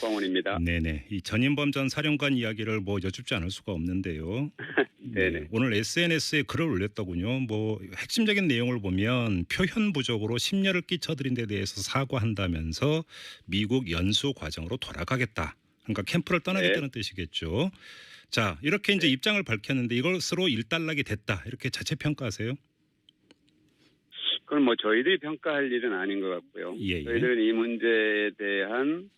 광원입니다. 네네. 이 전인범 전 사령관 이야기를 뭐 여쭙지 않을 수가 없는데요. 네네. 네, 오늘 SNS에 글을 올렸더군요. 뭐 핵심적인 내용을 보면 표현 부족으로 심려를 끼쳐드린 데 대해서 사과한다면서 미국 연수 과정으로 돌아가겠다. 그러니까 캠프를 떠나겠다는 뜻이겠죠. 자, 이렇게 이제 입장을 밝혔는데 이것으로 일단락이 됐다. 이렇게 자체 평가하세요? 그건 뭐 저희들이 평가할 일은 아닌 것 같고요. 예. 저희들은 이 문제에 대한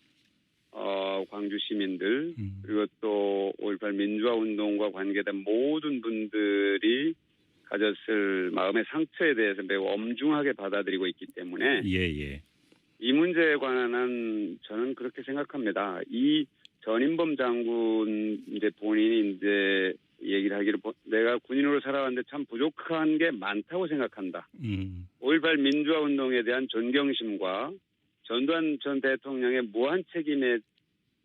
광주 시민들 그리고 또 5.18 민주화 운동과 관계된 모든 분들이 가졌을 마음의 상처에 대해서 매우 엄중하게 받아들이고 있기 때문에 예. 이 문제에 관한 저는 그렇게 생각합니다. 이 전인범 장군 이제 본인이 이제 얘기를 하기를 내가 군인으로 살아왔는데 참 부족한 게 많다고 생각한다. 5.18 민주화 운동에 대한 존경심과 전두환 전 대통령의 무한 책임에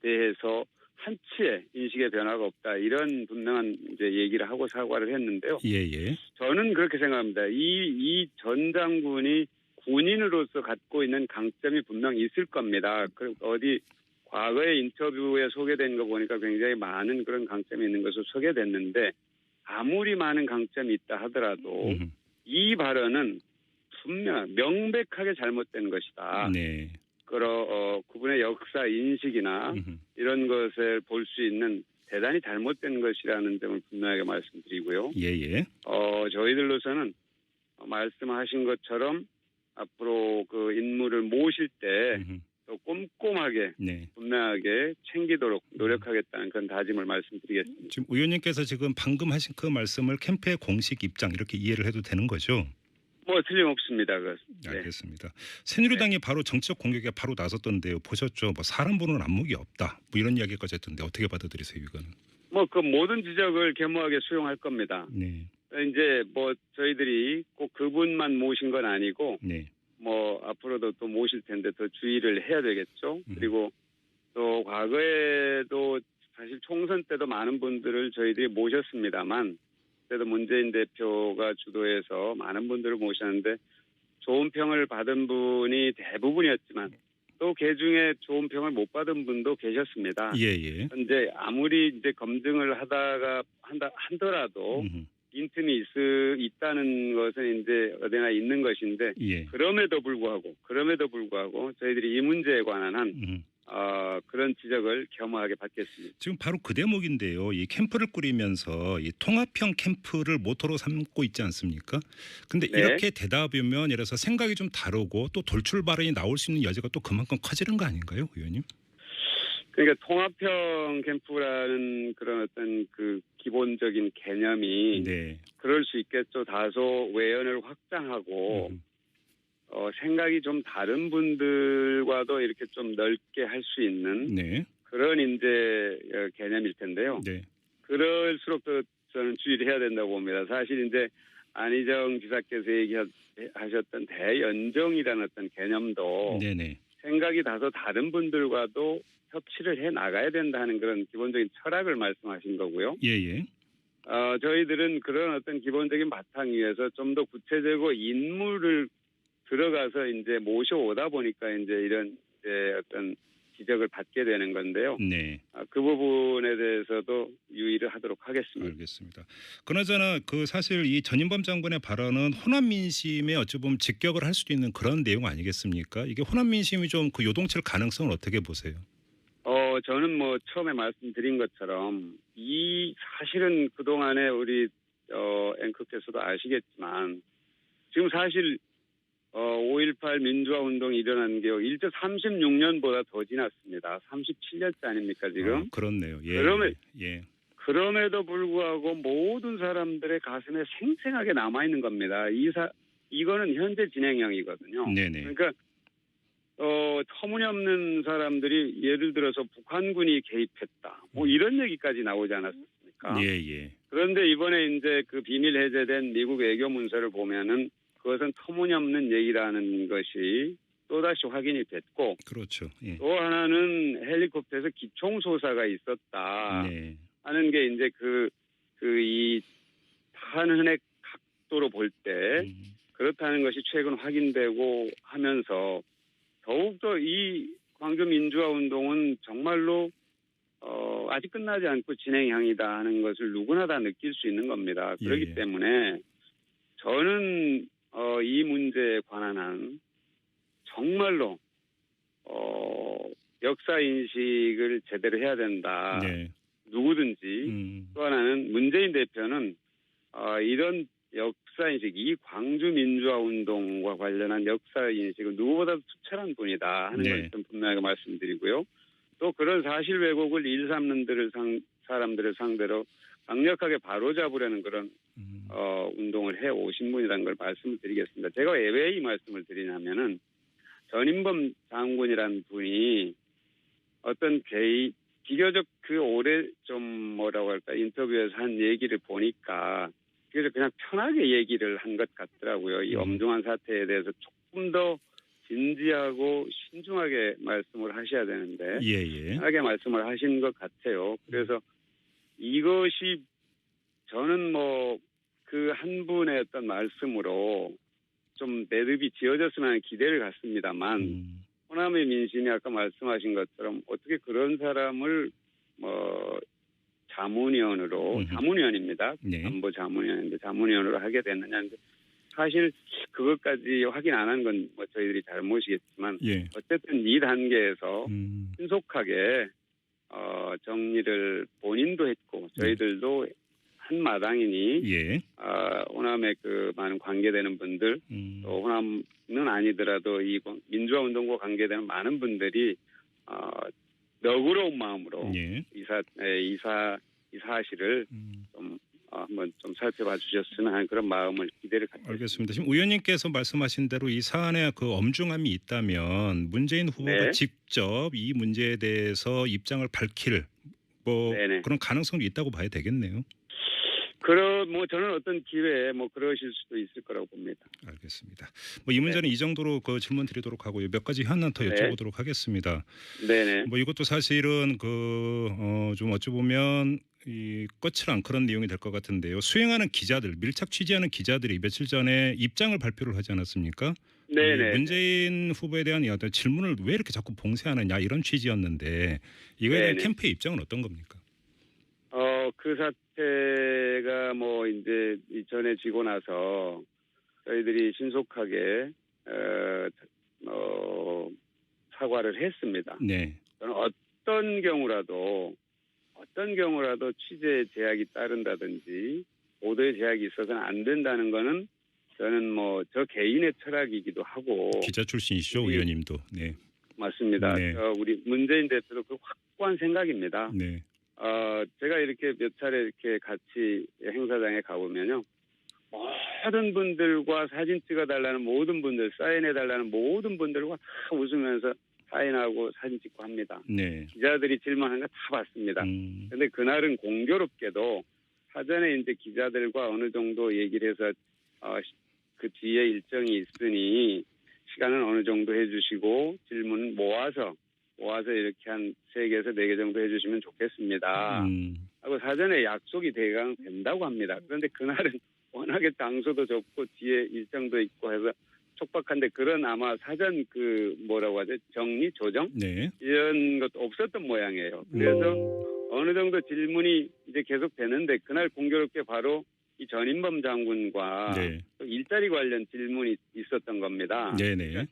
대해서 한치의 인식의 변화가 없다. 이런 분명한 이제 얘기를 하고 사과를 했는데요. 예. 저는 그렇게 생각합니다. 이 전 장군이 군인으로서 갖고 있는 강점이 분명 있을 겁니다. 어디 과거의 인터뷰에 소개된 거 보니까 굉장히 많은 그런 강점이 있는 것으로 소개됐는데 아무리 많은 강점이 있다 하더라도 이 발언은 분명 명백하게 잘못된 것이다. 네. 그분의 역사 인식이나 이런 것을 볼 수 있는 대단히 잘못된 것이라는 점을 분명하게 말씀드리고요. 예. 저희들로서는 말씀하신 것처럼 앞으로 그 인물을 모실 때 또 꼼꼼하게 분명하게 챙기도록 노력하겠다는 그런 다짐을 말씀드리겠습니다. 지금 의원님께서 지금 방금 하신 그 말씀을 캠프의 공식 입장 이렇게 이해를 해도 되는 거죠? 뭐 틀림없습니다. 알겠습니다. 새누리당이 바로 정치적 공격에 바로 나섰던데요. 보셨죠? 뭐 사람 보는 안목이 없다. 뭐 이런 이야기까지 했던데 어떻게 받아들이세요, 이거는? 뭐 그 모든 지적을 겸허하게 수용할 겁니다. 네. 이제 뭐 저희들이 꼭 그분만 모신 건 아니고 네. 뭐 앞으로도 또 모실 텐데 더 주의를 해야 되겠죠. 그리고 또 과거에도 사실 총선 때도 많은 분들을 저희들이 모셨습니다만 그래도 문재인 대표가 주도해서 많은 분들을 모셨는데 좋은 평을 받은 분이 대부분이었지만 또 그중에 좋은 평을 못 받은 분도 계셨습니다. 예. 그런데 아무리 이제 검증을 하더라도 빈틈이 있다는 것은 이제 어디나 있는 것인데 그럼에도 불구하고 저희들이 이 문제에 관한 한 그런 지적을 겸허하게 받겠습니다. 지금 바로 그 대목인데요. 이 캠프를 꾸리면서 이 통합형 캠프를 모토로 삼고 있지 않습니까? 근데 이렇게 되다 보면 예를 들어서 생각이 좀 다르고 또 돌출 발언이 나올 수 있는 여지가 또 그만큼 커지는 거 아닌가요, 의원님? 그러니까 통합형 캠프라는 그런 어떤 그 기본적인 개념이 그럴 수 있겠죠. 다소 외연을 확장하고 생각이 좀 다른 분들과도 이렇게 좀 넓게 할 수 있는 그런 이제 개념일 텐데요. 그럴수록 더 저는 주의를 해야 된다고 봅니다. 사실 이제 안희정 지사께서 얘기하셨던 대연정이라는 어떤 개념도 생각이 다소 다른 분들과도 협치를 해 나가야 된다 하는 그런 기본적인 철학을 말씀하신 거고요. 저희들은 그런 어떤 기본적인 바탕 위에서 좀 더 구체적으로 인물을 들어가서 이제 모셔오다 보니까 이제 이런 이제 어떤 지적을 받게 되는 건데요. 그 부분에 대해서도 유의를 하도록 하겠습니다. 알겠습니다. 그나저나 그 사실 이 전인범 장군의 발언은 호남 민심에 어찌 보면 직격을 할 수도 있는 그런 내용 아니겠습니까? 이게 호남 민심이 좀 그 요동칠 가능성을 어떻게 보세요? 저는 뭐 처음에 말씀드린 것처럼 사실은 그동안에 우리 앵커께서도 아시겠지만 지금 사실 5.18 민주화 운동이 일어난 게 일제 36년보다 더 지났습니다. 37년째 아닙니까 지금? 그렇네요. 그럼에도 불구하고 모든 사람들의 가슴에 생생하게 남아있는 겁니다. 이거는 현재 진행형이거든요. 그러니까 터무니없는 사람들이 예를 들어서 북한군이 개입했다. 뭐 이런 얘기까지 나오지 않았습니까? 그런데 이번에 이제 그 비밀 해제된 미국 외교 문서를 보면은 그것은 터무니없는 얘기라는 것이 또다시 확인이 됐고. 또 하나는 헬리콥터에서 기총소사가 있었다. 하는 게 이제 이 탄핵 각도로 볼 때 그렇다는 것이 최근 확인되고 하면서 더욱더 이 광주 민주화 운동은 정말로 아직 끝나지 않고 진행형이다 하는 것을 누구나 다 느낄 수 있는 겁니다. 그렇기 때문에 저는 이 문제에 관한 한 정말로 역사 인식을 제대로 해야 된다. 네. 누구든지. 또 하나는 문재인 대표는 이런 역사 인식, 이 광주 민주화 운동과 관련한 역사 인식은 누구보다도 투철한 분이다 하는 걸 좀 분명하게 말씀드리고요. 또 그런 사실 왜곡을 일삼는 사람들을 상대로 강력하게 바로잡으려는 그런 운동을 해 오신 분이라는 걸 말씀을 드리겠습니다. 제가 왜 이 말씀을 드리냐면은 전인범 장군이라는 분이 어떤 비교적 그 오래 좀 뭐라고 할까 인터뷰에서 한 얘기를 보니까 그래서 그냥 편하게 얘기를 한 것 같더라고요. 이 엄중한 사태에 대해서 조금 더 진지하고 신중하게 말씀을 하셔야 되는데 편하게 말씀을 하신 것 같아요. 그래서 이것이 저는 뭐 그 한 분의 어떤 말씀으로 좀 매듭이 지어졌으면 하는 기대를 갖습니다만 호남의 민심이 아까 말씀하신 것처럼 어떻게 그런 사람을 자문위원입니다. 안보 자문위원인데 자문위원으로 하게 됐느냐인데 사실 그것까지 확인 안 한 건 뭐 저희들이 잘못이겠지만 어쨌든 이 단계에서 신속하게 정리를 본인도 했고 저희들도 한 마당이니 호남에 그 많은 관계되는 분들 또 호남은 아니더라도 이 민주화 운동과 관계되는 많은 분들이 너그러운 마음으로 이 사실을 좀 한번 좀 살펴봐 주셨으면 하는 그런 마음을 기대를 갖고 알겠습니다. 지금 의원님께서 말씀하신 대로 이 사안에 그 엄중함이 있다면 문재인 후보가 직접 이 문제에 대해서 입장을 밝힐 그런 가능성이 있다고 봐야 되겠네요. 저는 어떤 기회에 그러실 수도 있을 거라고 봅니다. 알겠습니다. 이 문제는 이 정도로 그 질문 드리도록 하고요. 몇 가지 하나 더 여쭤보도록 하겠습니다. 네네. 이것도 사실은 좀 어찌 보면 이 거칠한 그런 내용이 될 것 같은데요. 수행하는 기자들, 밀착 취재하는 기자들이 며칠 전에 입장을 발표를 하지 않았습니까? 네네. 문재인 후보에 대한 어떤 질문을 왜 이렇게 자꾸 봉쇄하느냐 이런 취지였는데 이거에 대한 캠프의 입장은 어떤 겁니까? 그 사태가 이제 전해지고 나서 저희들이 신속하게 사과를 했습니다. 저는 어떤 경우라도 취재 제약이 따른다든지 보도에 제약이 있어서는 안 된다는 거는 저는 저 개인의 철학이기도 하고 기자 출신이시죠, 의원님도. 네. 맞습니다. 우리 문재인 대표도 그 확고한 생각입니다. 제가 이렇게 몇 차례 이렇게 같이 행사장에 가보면요. 모든 분들과 사진 찍어달라는 모든 분들, 사인해달라는 모든 분들과 다 웃으면서 사인하고 사진 찍고 합니다. 기자들이 질문하는 거 다 봤습니다. 그런데 그날은 공교롭게도 사전에 이제 기자들과 어느 정도 얘기를 해서 그 뒤에 일정이 있으니 시간은 어느 정도 해주시고 질문 모아서 이렇게 한 3개에서 4개 정도 해주시면 좋겠습니다. 하고 사전에 약속이 대강 된다고 합니다. 그런데 그날은 워낙에 장소도 좁고 뒤에 일정도 있고 해서 촉박한데 그런 아마 사전 정리, 조정 이런 것도 없었던 모양이에요. 그래서 어느 정도 질문이 이제 계속 되는데 그날 공교롭게 바로 이 전인범 장군과 일자리 관련 질문이 있었던 겁니다. 그러니까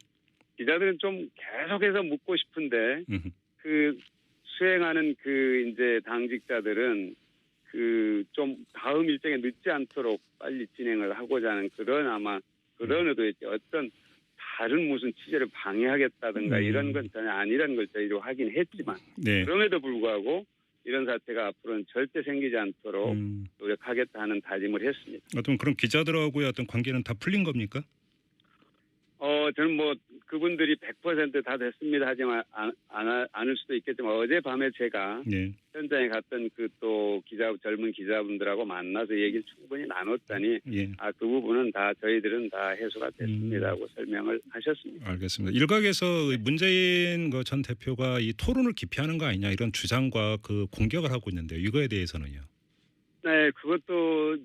기자들은 좀 계속해서 묻고 싶은데 그 수행하는 이제 당직자들은 좀 다음 일정에 늦지 않도록 빨리 진행을 하고자 하는 그런 의도였지 어떤 다른 무슨 취재를 방해하겠다든가 이런 건 전혀 아니라는 걸 저희도 하긴 했지만 그럼에도 불구하고 이런 사태가 앞으로는 절대 생기지 않도록 노력하겠다는 다짐을 했습니다. 어떤 그런 기자들하고의 어떤 관계는 다 풀린 겁니까? 저는 그분들이 100% 다 됐습니다 하지만 않을 수도 있겠지만 어젯밤에 제가 현장에 갔던 젊은 기자분들하고 만나서 얘기를 충분히 나눴더니 그 부분은 저희들은 다 해소가 됐습니다라고 설명을 하셨습니다. 알겠습니다. 일각에서 문재인 전 대표가 이 토론을 기피하는 거 아니냐 이런 주장과 공격을 하고 있는데요. 이거에 대해서는요? 네, 그것도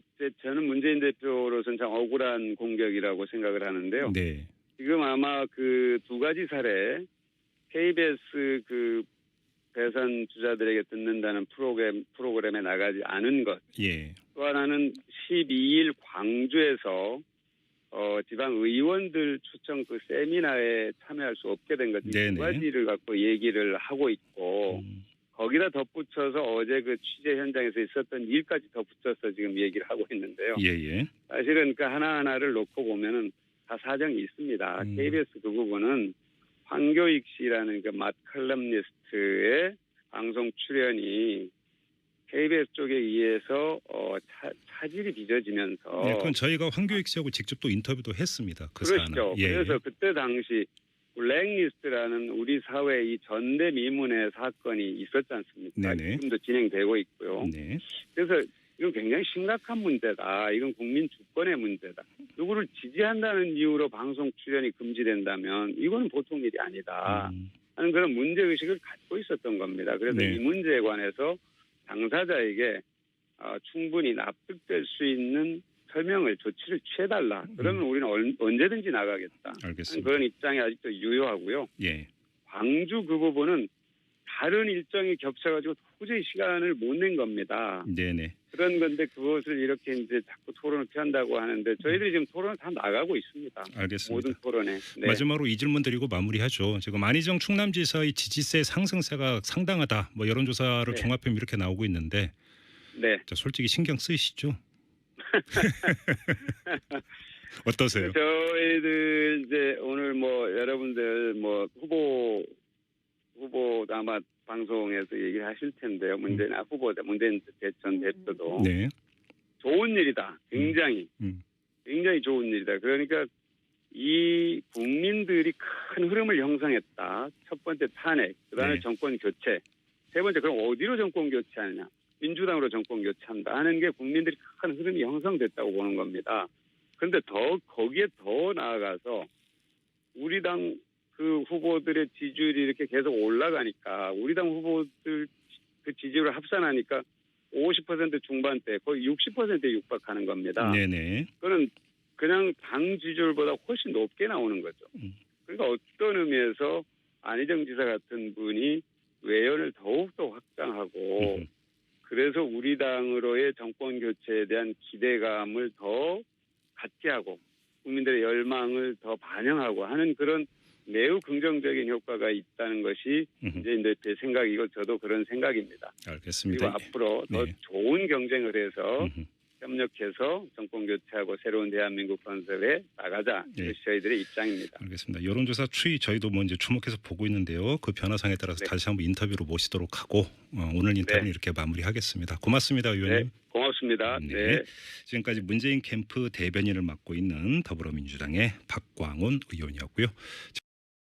저는 문재인 대표로서는 참 억울한 공격이라고 생각을 하는데요. 지금 아마 그 2가지 사례 KBS 그 대선 주자들에게 듣는다는 프로그램에 나가지 않은 것. 예. 또 하나는 12일 광주에서 지방 의원들 초청 그 세미나에 참여할 수 없게 된 것. 이 두 가지를 갖고 얘기를 하고 있고 거기다 덧붙여서 어제 그 취재 현장에서 있었던 일까지 덧붙여서 지금 얘기를 하고 있는데요. 예예. 사실은 그 하나하나를 놓고 보면은 다 사정이 있습니다. KBS 그 부분은 황교익 씨라는 그 맛칼럼니스트의 방송 출연이 KBS 쪽에 의해서 차질이 빚어지면서 네, 그건 저희가 황교익 씨하고 직접 또 인터뷰도 했습니다. 그렇죠. 그래서 그때 당시 블랙리스트라는 우리 사회 이 전대미문의 사건이 있었지 않습니까? 네네. 지금도 진행되고 있고요. 네. 그래서 이건 굉장히 심각한 문제다. 이건 국민 주권의 문제다. 누구를 지지한다는 이유로 방송 출연이 금지된다면 이건 보통 일이 아니다 하는 그런 문제의식을 갖고 있었던 겁니다. 그래서 이 문제에 관해서 당사자에게 충분히 납득될 수 있는 설명을 조치를 취해달라. 그러면 우리는 언제든지 나가겠다. 알겠습니다. 그런 입장이 아직도 유효하고요. 예. 광주 그 부분은 다른 일정이 겹쳐가지고 도저히 시간을 못 낸 겁니다. 네네. 그런 건데 그것을 이렇게 이제 자꾸 토론을 피한다고 하는데 저희들이 지금 토론을 다 나가고 있습니다. 알겠습니다. 모든 토론에. 네. 마지막으로 이 질문 드리고 마무리하죠. 지금 안희정 충남지사의 지지세 상승세가 상당하다. 뭐 여론조사를 종합하면 이렇게 나오고 있는데, 네. 솔직히 신경 쓰이시죠? 어떠세요? 저희들 이제 오늘 뭐 여러분들 뭐 후보 아마 방송에서 얘기를 하실 텐데요. 문재인 전 대표도 네. 좋은 일이다. 굉장히 좋은 일이다. 그러니까 이 국민들이 큰 흐름을 형성했다. 첫 번째 탄핵, 그다음에 정권 교체. 세 번째 그럼 어디로 정권 교체하느냐? 민주당으로 정권 교체한다 하는 게 국민들이 큰 흐름이 형성됐다고 보는 겁니다. 그런데 거기에 더 나아가서 우리 당 그 후보들의 지지율이 이렇게 계속 올라가니까 우리 당 후보들 그 지지율을 합산하니까 50% 중반대 거의 60%에 육박하는 겁니다. 네네. 그거는 그냥 당 지지율보다 훨씬 높게 나오는 거죠. 그러니까 어떤 의미에서 안희정 지사 같은 분이 외연을 더욱더 확장하고 그래서 우리 당으로의 정권 교체에 대한 기대감을 더 갖게 하고 국민들의 열망을 더 반영하고 하는 그런 매우 긍정적인 효과가 있다는 것이 이제 제 생각이고 저도 그런 생각입니다. 알겠습니다. 그리고 앞으로 더 좋은 경쟁을 해서 협력해서 정권 교체하고 새로운 대한민국 건설에 나가자. 이것이 저희들의 입장입니다. 알겠습니다. 여론조사 추이 저희도 뭐 이제 주목해서 보고 있는데요. 그 변화상에 따라서 다시 한번 인터뷰로 모시도록 하고 오늘 인터뷰는 이렇게 마무리하겠습니다. 고맙습니다, 의원님. 네, 고맙습니다. 네. 지금까지 문재인 캠프 대변인을 맡고 있는 더불어민주당의 박광온 의원이었고요.